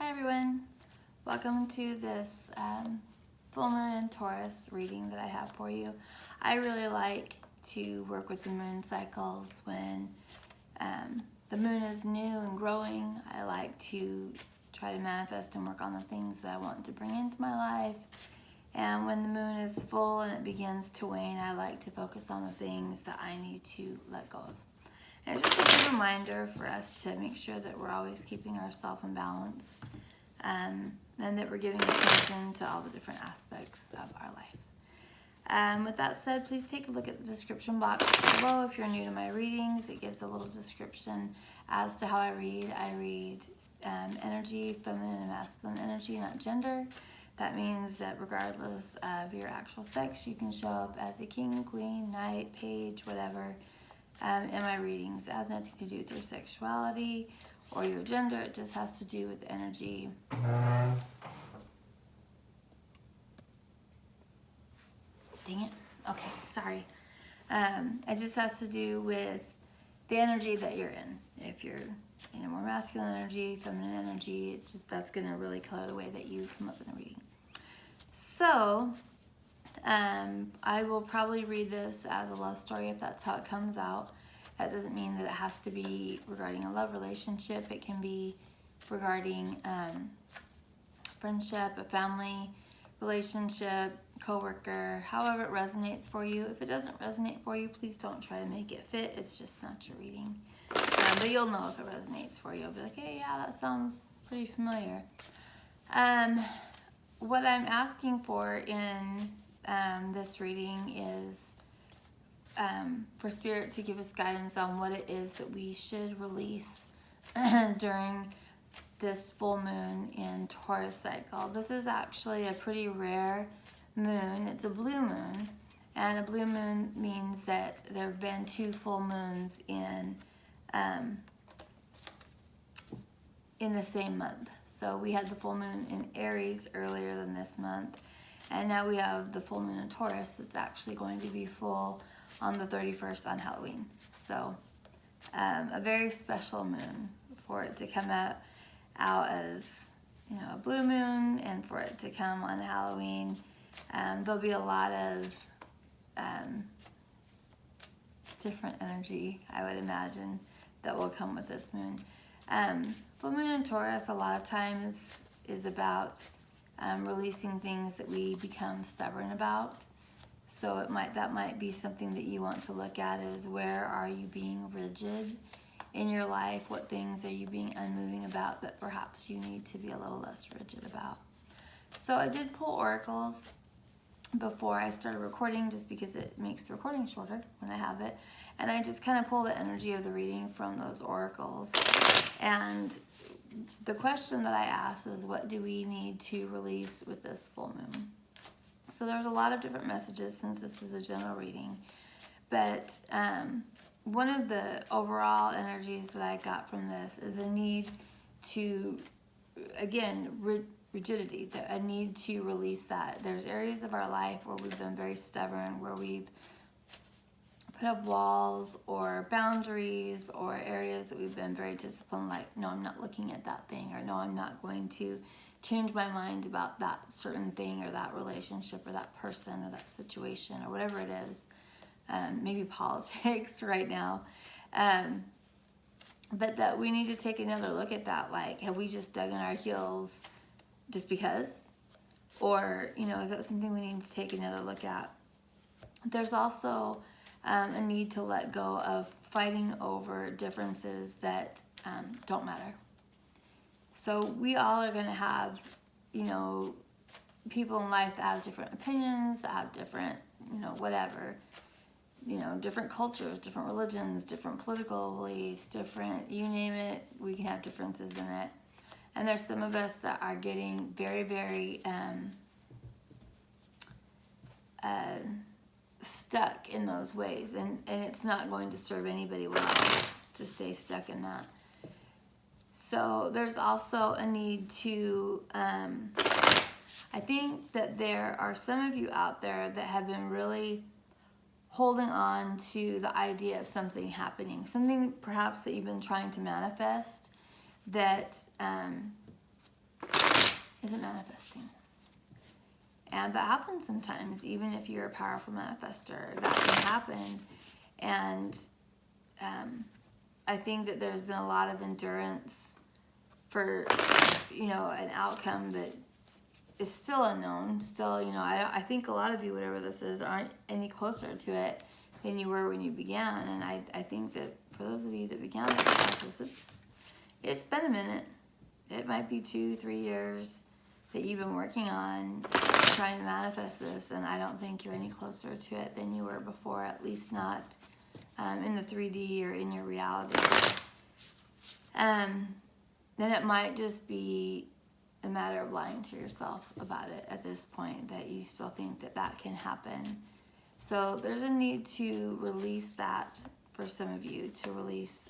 Hi everyone, welcome to this full moon and Taurus reading that I have for you. I really like to work with the moon cycles when the moon is new and growing. I like to try to manifest and work on the things that I want to bring into my life. And when the moon is full and it begins to wane, I like to focus on the things that I need to let go of. And it's just a good reminder for us to make sure that we're always keeping ourselves in balance and that we're giving attention to all the different aspects of our life. With that said, please take a look at the description box below if you're new to my readings. It gives a little description as to how I read. I read energy, feminine and masculine energy, not gender. That means that regardless of your actual sex, you can show up as a king, queen, knight, page, whatever. In my readings. It has nothing to do with your sexuality or your gender. It just has to do with energy. Dang it. Okay, sorry. It just has to do with the energy that you're in. If you're in a more masculine energy, feminine energy, it's just that's going to really color the way that you come up in a reading. So, I will probably read this as a love story if that's how it comes out. That doesn't mean that it has to be regarding a love relationship. It can be regarding friendship, a family relationship, coworker, however it resonates for you. If it doesn't resonate for you, please don't try to make it fit. It's just not your reading. But you'll know if it resonates for you. You'll be like, hey, yeah, that sounds pretty familiar. What I'm asking for in this reading is for Spirit to give us guidance on what it is that we should release during this full moon in Taurus cycle. This is actually a pretty rare moon. It's a blue moon, and a blue moon means that there have been 2 full moons in the same month. So we had the full moon in Aries earlier than this month, and now we have the full moon in Taurus that's actually going to be full on the 31st on Halloween. So a very special moon for it to come out as, you know, a blue moon, and for it to come on Halloween. There'll be a lot of different energy, I would imagine, that will come with this moon. Full moon in Taurus a lot of times is about releasing things that we become stubborn about. So that might be something that you want to look at, is where are you being rigid in your life? What things are you being unmoving about that perhaps you need to be a little less rigid about? So I did pull oracles before I started recording, just because it makes the recording shorter when I have it. And I just kind of pull the energy of the reading from those oracles. And the question that I asked is, what do we need to release with this full moon? So there's a lot of different messages since this was a general reading. But one of the overall energies that I got from this is a need to, again, rigidity, a need to release that. There's areas of our life where we've been very stubborn, where we've put up walls or boundaries, or areas that we've been very disciplined, like, no, I'm not looking at that thing, or no, I'm not going to change my mind about that certain thing or that relationship or that person or that situation or whatever it is. Maybe politics right now. But that we need to take another look at that. Like, have we just dug in our heels just because? Or, you know, is that something we need to take another look at? There's also a need to let go of fighting over differences that don't matter. So we all are going to have, you know, people in life that have different opinions, that have different, you know, whatever, you know, different cultures, different religions, different political beliefs, different, you name it, we can have differences in it. And there's some of us that are getting very, very stuck in those ways. And it's not going to serve anybody well to stay stuck in that. So there's also a need to, I think that there are some of you out there that have been really holding on to the idea of something happening, something perhaps that you've been trying to manifest that isn't manifesting. And that happens sometimes, even if you're a powerful manifester, that can happen. And I think that there's been a lot of endurance for, you know, an outcome that is still unknown. Still, you know, I think a lot of you, whatever this is, aren't any closer to it than you were when you began. And I think that for those of you that began this process, it's been a minute. It might be 2-3 years that you've been working on trying to manifest this, and I don't think you're any closer to it than you were before, at least not in the 3D or in your reality. Then it might just be a matter of lying to yourself about it at this point, that you still think that that can happen. So there's a need to release that for some of you, to release,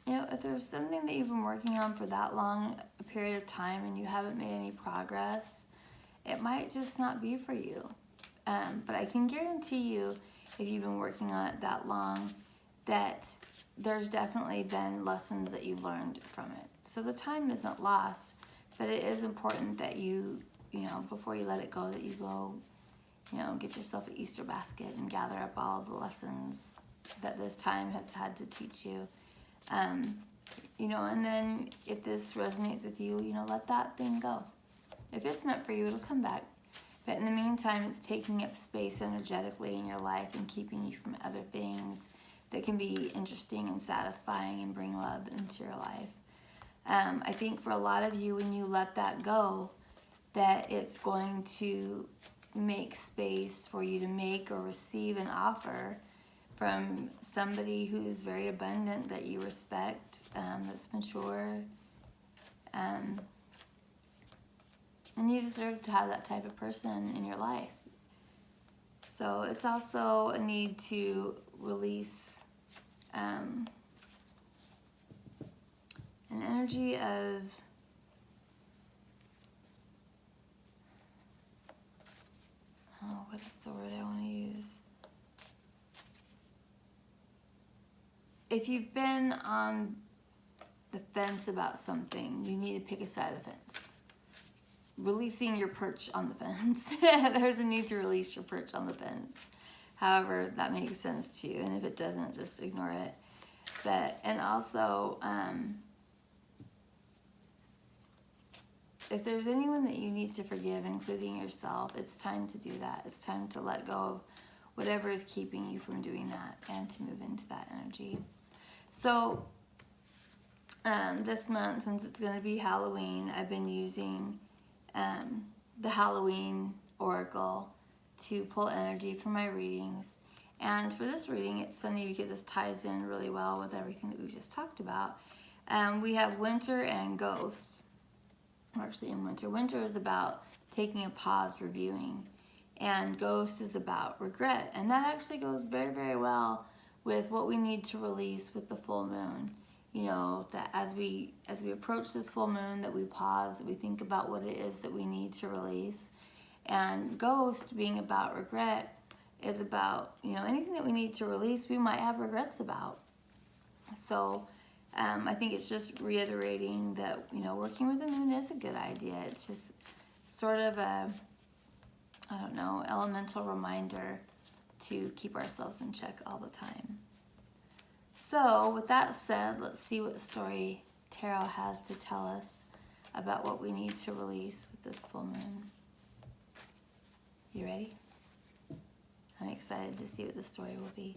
you know, if there's something that you've been working on for that long a period of time and you haven't made any progress, it might just not be for you. But I can guarantee you, if you've been working on it that long, that there's definitely been lessons that you've learned from it. So the time isn't lost, but it is important that you know, before you let it go, that you go, you know, get yourself an Easter basket and gather up all of the lessons that this time has had to teach you. You know, and then if this resonates with you, you know, let that thing go. If it's meant for you, it'll come back. But in the meantime, it's taking up space energetically in your life and keeping you from other things that can be interesting and satisfying and bring love into your life. I think for a lot of you, when you let that go, that it's going to make space for you to make or receive an offer from somebody who's very abundant, that you respect, that's mature, and you deserve to have that type of person in your life. So it's also a need to release an energy of what is the word I want to use? If you've been on the fence about something, you need to pick a side of the fence. Releasing your perch on the fence. There's a need to release your perch on the fence. However that makes sense to you, and if it doesn't, just ignore it. But, and also, if there's anyone that you need to forgive, including yourself, it's time to do that. It's time to let go of whatever is keeping you from doing that and to move into that energy. So this month, since it's going to be Halloween, I've been using the Halloween Oracle to pull energy from my readings. And for this reading, it's funny because this ties in really well with everything that we've just talked about. We have Winter and Ghost. We're actually in Winter. Winter is about taking a pause, reviewing. And Ghost is about regret. And that actually goes very, very well with what we need to release with the full moon. You know, that as we approach this full moon, that we pause, that we think about what it is that we need to release. And Ghost, being about regret, is about, you know, anything that we need to release, we might have regrets about. So I think it's just reiterating that, you know, working with the moon is a good idea. It's just sort of a, I don't know, elemental reminder to keep ourselves in check all the time. So with that said, let's see what story Tarot has to tell us about what we need to release with this full moon. You ready? I'm excited to see what the story will be.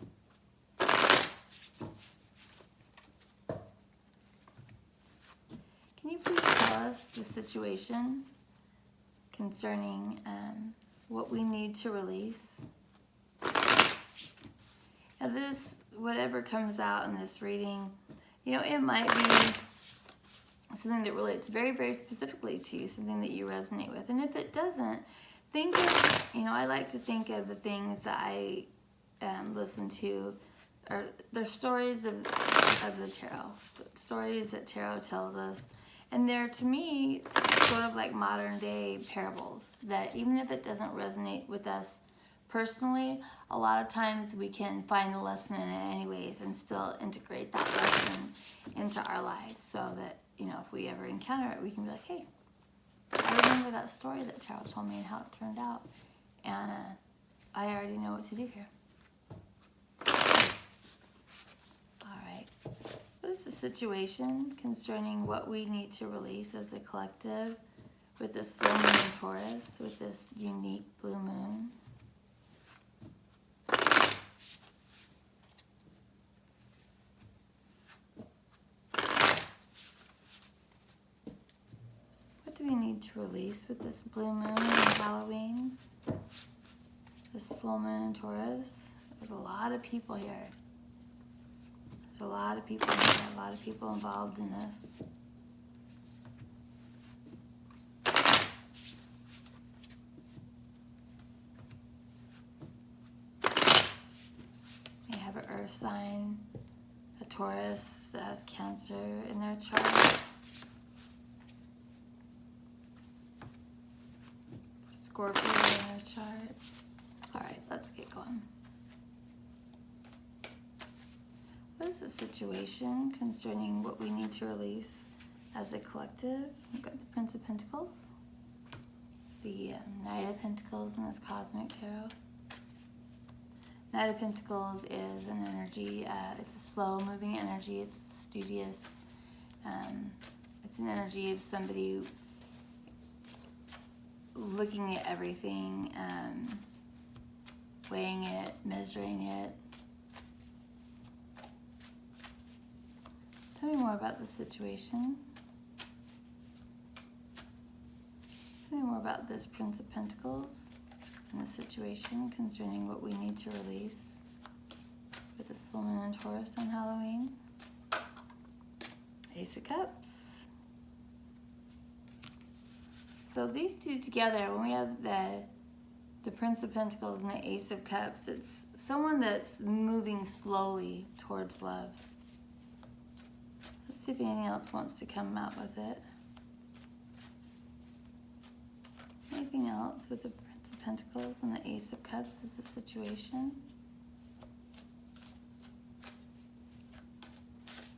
Can you please tell us the situation concerning what we need to release? Now this, whatever comes out in this reading, you know, it might be something that relates very, very specifically to you, something that you resonate with. And if it doesn't, think of, you know, I like to think of the things that I listen to, or the stories of the tarot, stories that tarot tells us. And they're, to me, sort of like modern day parables, that even if it doesn't resonate with us personally, a lot of times we can find a lesson in it anyways and still integrate that lesson into our lives, so that, you know, if we ever encounter it, we can be like, hey, I remember that story that Tarot told me and how it turned out, and I already know what to do here. All right. What is the situation concerning what we need to release as a collective with this full moon in Taurus, with this unique blue moon? What do we need to release with this blue moon and Halloween? This full moon in Taurus? There's a lot of people here. There's a lot of people here, a lot of people involved in this. We have an earth sign, a Taurus that has Cancer in their chart. Scorpio in their chart. All right, let's get going. What is the situation concerning what we need to release as a collective? We've got the Prince of Pentacles. It's the Knight of Pentacles in this Cosmic Tarot. Knight of Pentacles is an energy, it's a slow-moving energy, it's studious. It's an energy of somebody looking at everything, weighing it, measuring it. Tell me more about the situation. Tell me more about this Prince of Pentacles and the situation concerning what we need to release with this full moon in Taurus on Halloween. Ace of Cups. So these two together, when we have the Prince of Pentacles and the Ace of Cups, it's someone that's moving slowly towards love. Let's see if anything else wants to come out with it. Anything else with the Prince of Pentacles and the Ace of Cups is the situation.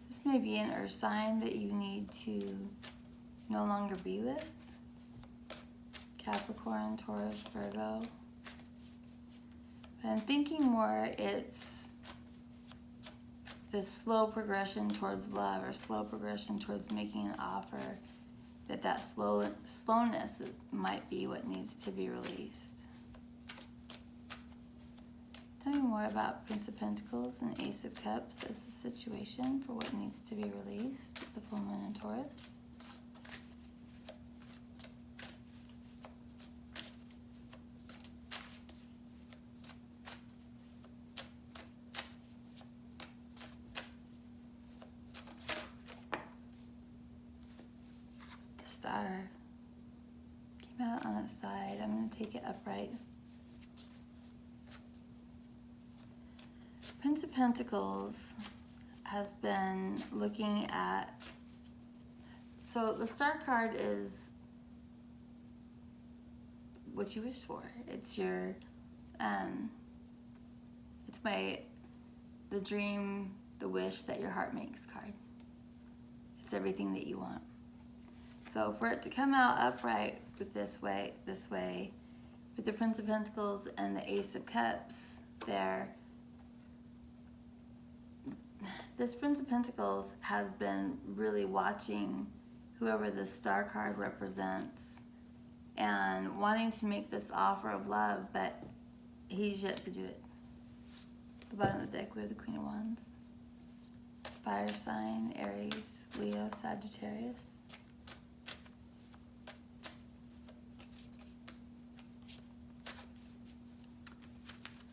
This may be an earth sign that you need to no longer be with. Capricorn, Taurus, Virgo. But I'm thinking more it's this slow progression towards love, or slow progression towards making an offer, that slowness might be what needs to be released. Tell me more about Prince of Pentacles and Ace of Cups as the situation for what needs to be released with the full moon in Taurus. Star came out on its side. I'm going to take it upright. Prince of Pentacles has been looking at, so the Star card is what you wish for. It's your, it's the dream, the wish that your heart makes card. It's everything that you want. So for it to come out upright with this way, with the Prince of Pentacles and the Ace of Cups there, this Prince of Pentacles has been really watching whoever the Star card represents and wanting to make this offer of love, but he's yet to do it. At the bottom of the deck we have the Queen of Wands. Fire sign, Aries, Leo, Sagittarius.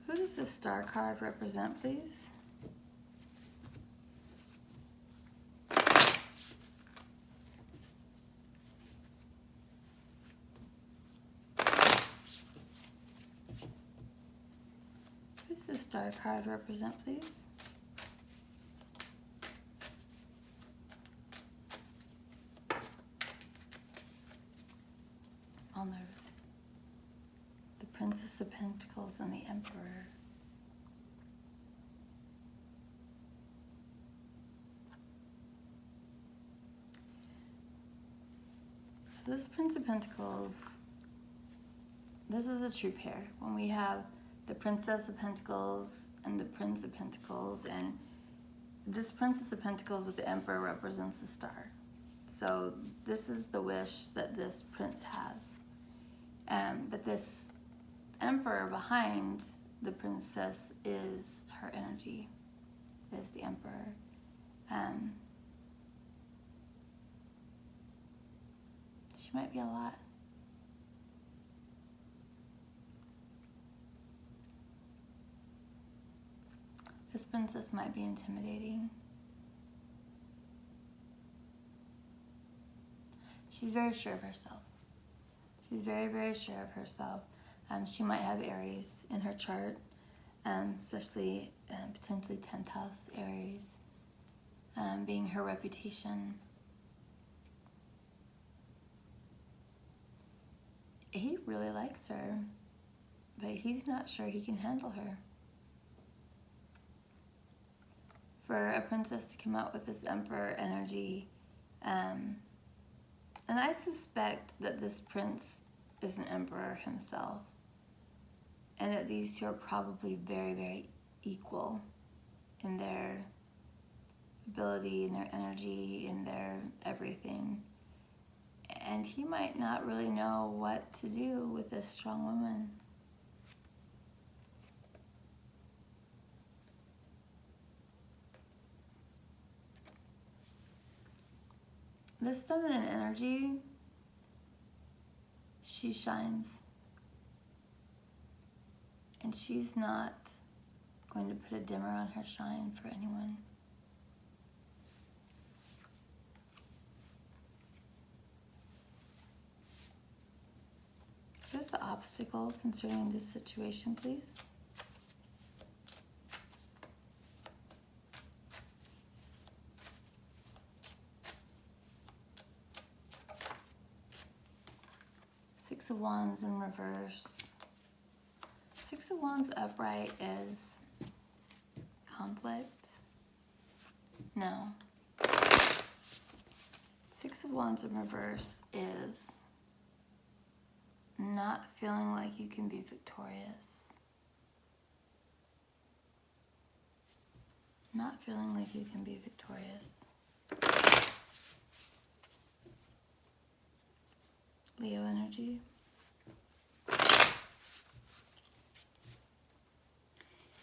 Who does the Star card represent, please? Who does the Star card represent, please? All nervous. The Prince Princess of Pentacles and the Emperor. So this Prince of Pentacles, this is a true pair. When we have the Princess of Pentacles and the Prince of Pentacles, and this Princess of Pentacles with the Emperor represents the star. So this is the wish that this prince has. But this Emperor behind the princess is her energy, is the Emperor. She might be a lot. This princess might be intimidating. She's very sure of herself. She's very, very sure of herself. She might have Aries in her chart, especially potentially 10th house Aries, being her reputation. He really likes her, but he's not sure he can handle her. For a princess to come out with this Emperor energy, and I suspect that this prince is an emperor himself, and that these two are probably very, very equal in their ability, in their energy, in their everything. And he might not really know what to do with this strong woman. This feminine energy, she shines. And she's not going to put a dimmer on her shine for anyone. What's the obstacle concerning this situation, please? Six of Wands in reverse. Six of Wands upright is conflict. No. Six of Wands in reverse is not feeling like you can be victorious. Not feeling like you can be victorious. Leo energy.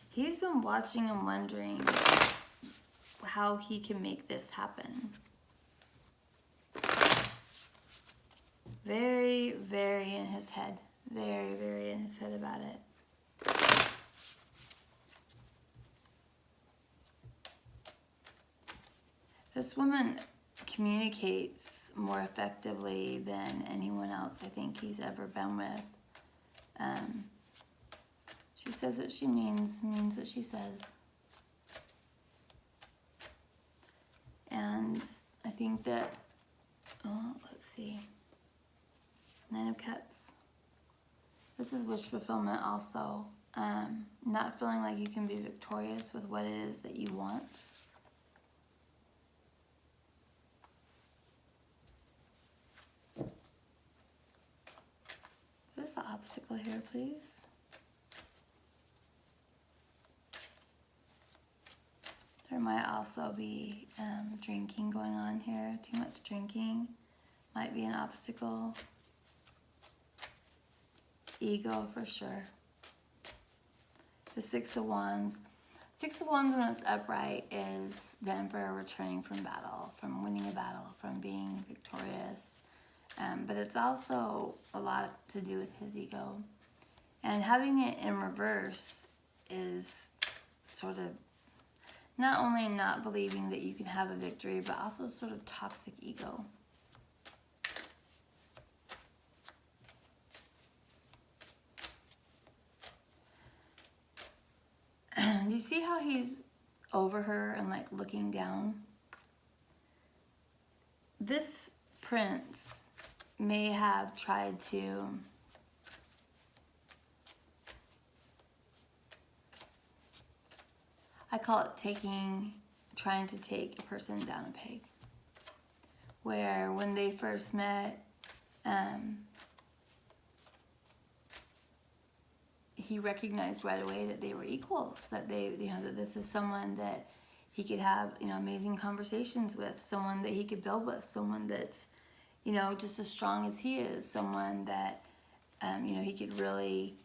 He's been watching and wondering how he can make this happen. Very, very in his head. Very, very in his head about it. This woman communicates more effectively than anyone else I think he's ever been with. She says what she means what she says. And I think that, let's see. Nine of Cups. This is wish fulfillment also. Not feeling like you can be victorious with what it is that you want. What is the obstacle here, please? There might also be drinking going on here. Too much drinking might be an obstacle. Ego for sure. The Six of Wands. Six of Wands when it's upright is the Emperor returning from battle, from winning a battle, from being victorious. But it's also a lot to do with his ego. And having it in reverse is sort of not only not believing that you can have a victory, but also sort of toxic ego. Do you see how he's over her and like looking down? This prince may have tried to I call it trying to take a person down a peg. Where when they first met, he recognized right away that they were equals, that that this is someone that he could have, amazing conversations with, someone that he could build with, someone that's, just as strong as he is, someone that, he could really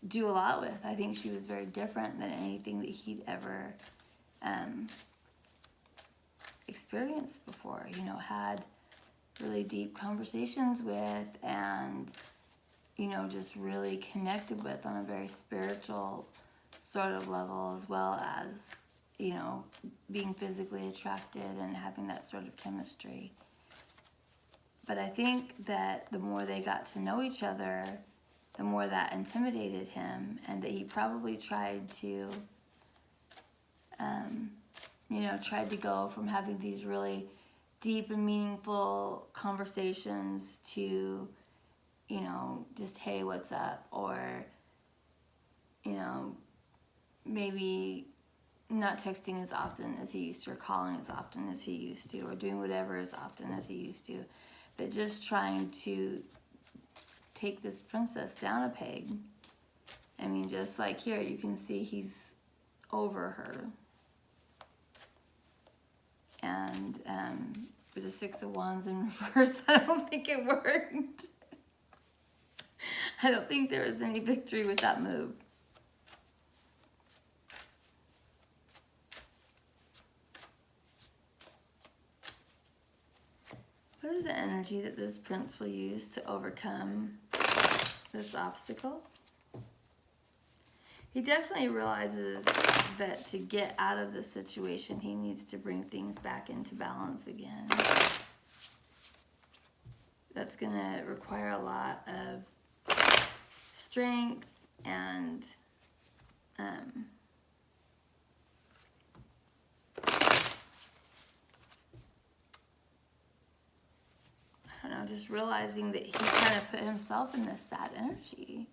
do a lot with. I think she was very different than anything that he'd ever experienced before, had really deep conversations with, and, just really connected with on a very spiritual sort of level, as well as, being physically attracted and having that sort of chemistry. But I think that the more they got to know each other, the more that intimidated him, and that he probably tried to go from having these really deep and meaningful conversations to, just, hey, what's up? Or, maybe not texting as often as he used to, or calling as often as he used to, or doing whatever as often as he used to. But just trying to take this princess down a peg. I mean, just like here, you can see he's over her. And with the Six of Wands in reverse, I don't think it worked. I don't think there was any victory with that move. What is the energy that this prince will use to overcome this obstacle? He definitely realizes that to get out of this situation, he needs to bring things back into balance again. That's going to require a lot of strength and I don't know, just realizing that he kind of put himself in this sad energy.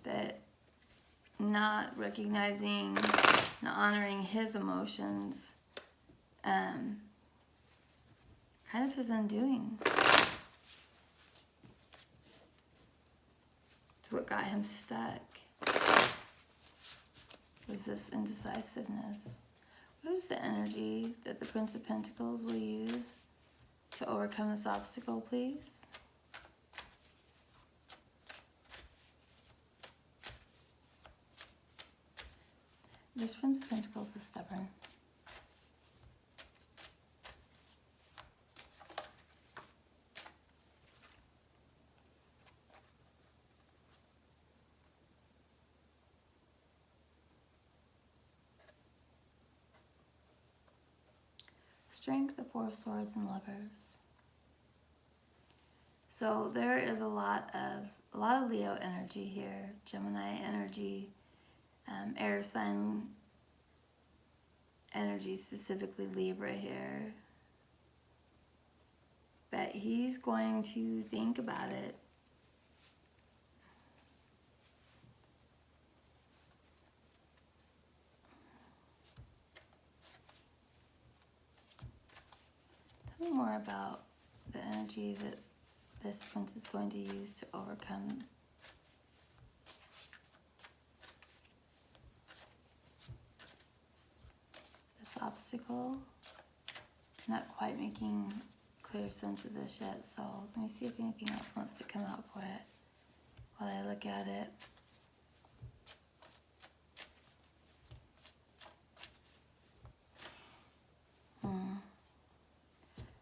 That not recognizing, not honoring his emotions, kind of his undoing. It's what got him stuck. Was this indecisiveness. What is the energy that the Prince of Pentacles will use to overcome this obstacle, please? This Prince of Pentacles is stubborn. Strength, the Four of Swords, and Lovers. So there is a lot of Leo energy here, Gemini energy, air sign energy, specifically Libra here. But he's going to think about it. Tell me more about the energy that this prince is going to use to overcome this obstacle. Not quite making clear sense of this yet, so let me see if anything else wants to come out for it while I look at it.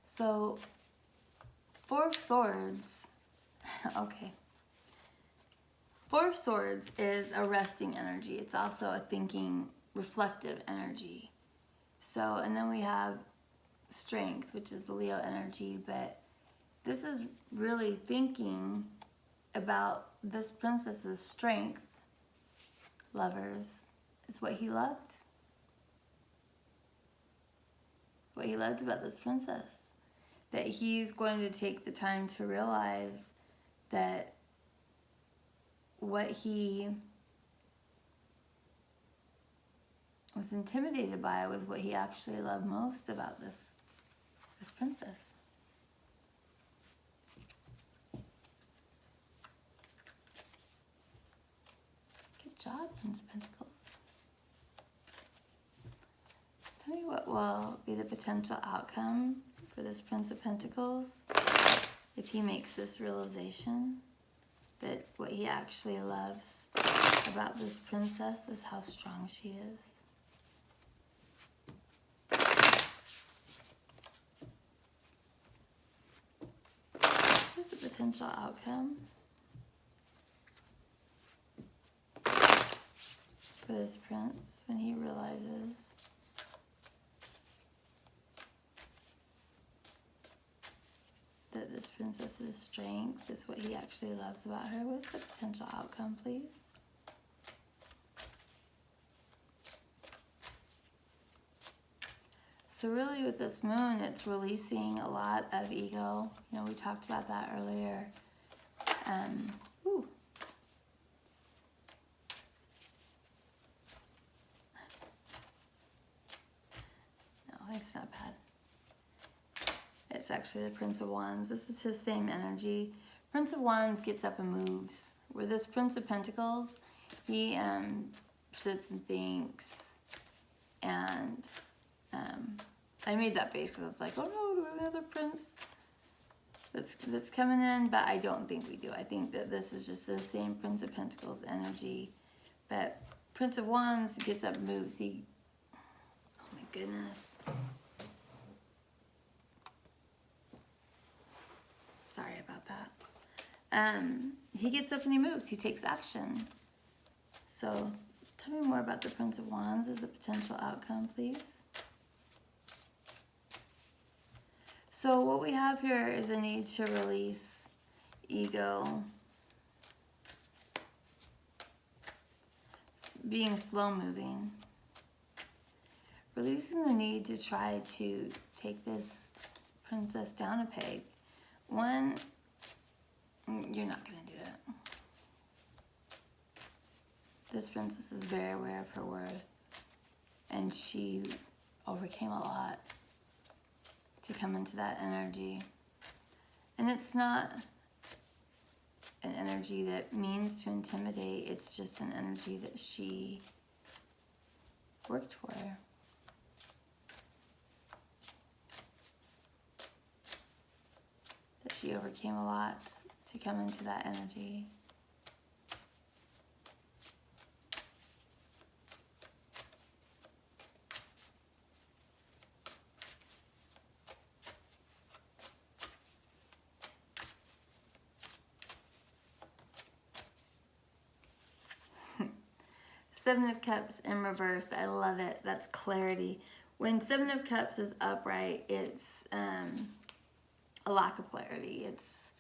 So, Four of Swords, okay. Four of Swords is a resting energy. It's also a thinking, reflective energy. So, and then we have Strength, which is the Leo energy, but this is really thinking about this princess's strength. Lovers is what he loved. What he loved about this princess. That he's going to take the time to realize that what he was intimidated by was what he actually loved most about this princess. Good job, Prince of Pentacles. Tell me what will be the potential outcome for this Prince of Pentacles if he makes this realization that what he actually loves about this princess is how strong she is. What's the potential outcome for this prince when he realizes that this princess's strength is what he actually loves about her? What's the potential outcome, please? So really with this moon, it's releasing a lot of ego. You know, we talked about that earlier. Ooh. No, it's not bad. It's actually the Prince of Wands. This is his same energy. Prince of Wands gets up and moves. Where this Prince of Pentacles, he sits and thinks. And I made that face because I was like, oh no, do we have another prince that's coming in? But I don't think we do. I think that this is just the same Prince of Pentacles energy. But Prince of Wands gets up and moves. Oh my goodness. Sorry about that. He gets up and he moves. He takes action. So tell me more about the Prince of Wands as a potential outcome, please. So what we have here is a need to release ego, being slow moving, releasing the need to try to take this princess down a peg. One, you're not going to do it. This princess is very aware of her worth, and she overcame a lot to come into that energy. And it's not an energy that means to intimidate, it's just an energy that she worked for. That she overcame a lot to come into that energy. Seven of Cups in reverse. I love it. That's clarity. When Seven of Cups is upright, it's a lack of clarity. It's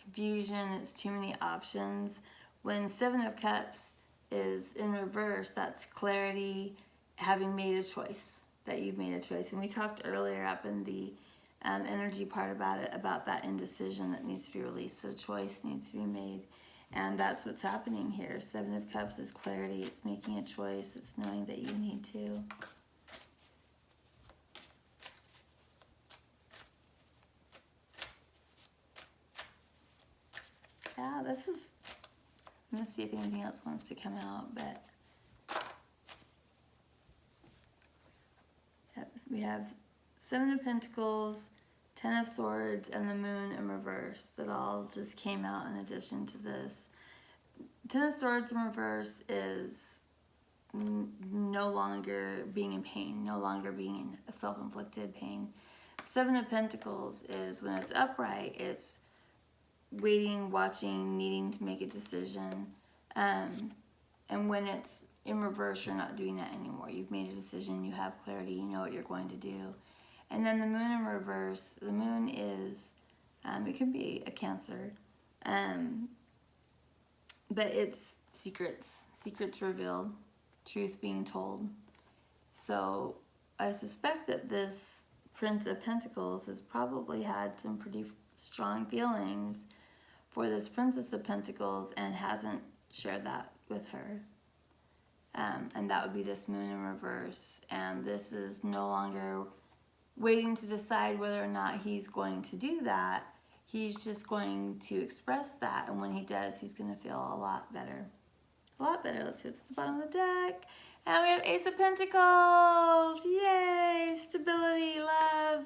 confusion. It's too many options. When Seven of Cups is in reverse, that's clarity, having made a choice, that you've made a choice. And we talked earlier up in the energy part about it, about that indecision that needs to be released. The choice needs to be made. And that's what's happening here. Seven of Cups is clarity. It's making a choice. It's knowing that you need to. Yeah, this is... I'm going to see if anything else wants to come out, but... Yep, we have Seven of Pentacles, Ten of Swords, and the Moon in reverse. That all just came out in addition to this. Ten of Swords in reverse is no longer being in pain, no longer being in a self-inflicted pain. Seven of Pentacles is when it's upright, it's waiting, watching, needing to make a decision. And when it's in reverse, you're not doing that anymore. You've made a decision, you have clarity, you know what you're going to do. And then the Moon in reverse, the Moon is, it can be a Cancer, but it's secrets revealed, truth being told. So I suspect that this Prince of Pentacles has probably had some pretty strong feelings for this Princess of Pentacles and hasn't shared that with her. And that would be this moon in reverse. And this is no longer waiting to decide whether or not he's going to do that. He's just going to express that. And when he does, he's going to feel a lot better. A lot better. Let's see what's at the bottom of the deck. And we have Ace of Pentacles. Yay! Stability, love,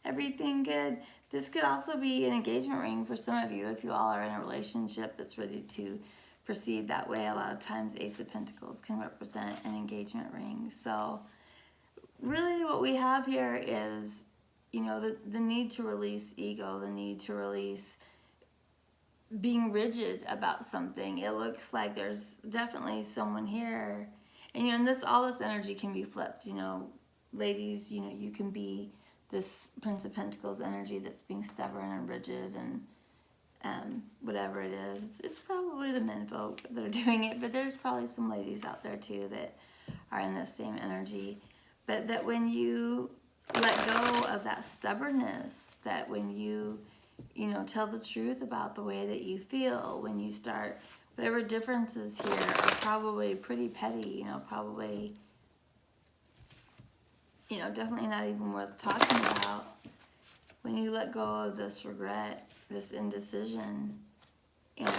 everything good. This could also be an engagement ring for some of you if you all are in a relationship that's ready to proceed that way. A lot of times Ace of Pentacles can represent an engagement ring. So really what we have here is, you know, the need to release ego, the need to release being rigid about something. It looks like there's definitely someone here. And, you know, and all this energy can be flipped. You know, ladies, you know, you can be this Prince of Pentacles energy that's being stubborn and rigid and whatever it is. It's probably the men folk that are doing it, but there's probably some ladies out there too that are in the same energy. But that when you let go of that stubbornness, that when you know, tell the truth about the way that you feel, when you start, whatever differences here are probably pretty petty, you know, probably, you know, definitely not even worth talking about. When you let go of this regret, this indecision, and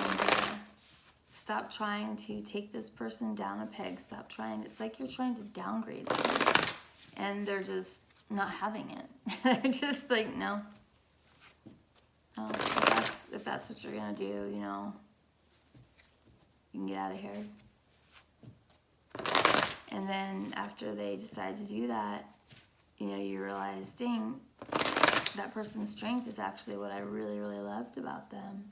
stop trying to take this person down a peg, stop trying, it's like you're trying to downgrade them, and they're just not having it. They're just like, no. Oh, if that's what you're gonna do, you know, you can get out of here. And then after they decide to do that, you know, you realize, dang, that person's strength is actually what I really, really loved about them.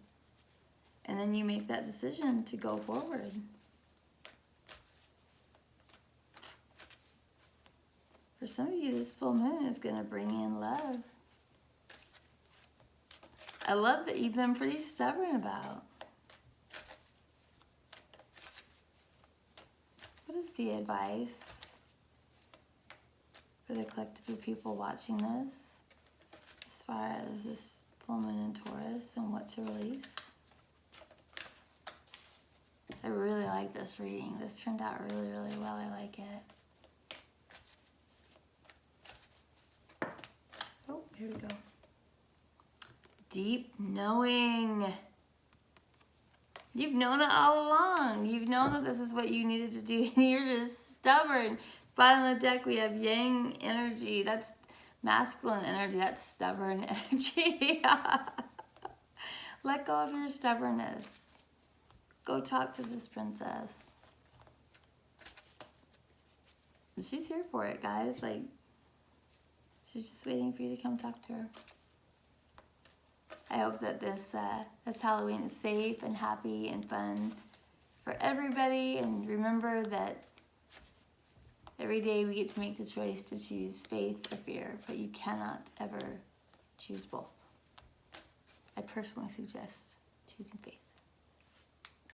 And then you make that decision to go forward. For some of you, this full moon is gonna bring in love. I love that you've been pretty stubborn about. What is the advice for the collective of people watching this as far as this full moon in Taurus and what to release? I really like this reading. This turned out really, really well. I like it. Oh, here we go. Deep knowing. You've known it all along. You've known that this is what you needed to do, and you're just stubborn. Bottom of the deck, we have yang energy. That's masculine energy. That's stubborn energy. Let go of your stubbornness. Go talk to this princess. She's here for it, guys. Like, she's just waiting for you to come talk to her. I hope that this Halloween is safe and happy and fun for everybody. And remember that every day we get to make the choice to choose faith or fear, but you cannot ever choose both. I personally suggest choosing faith.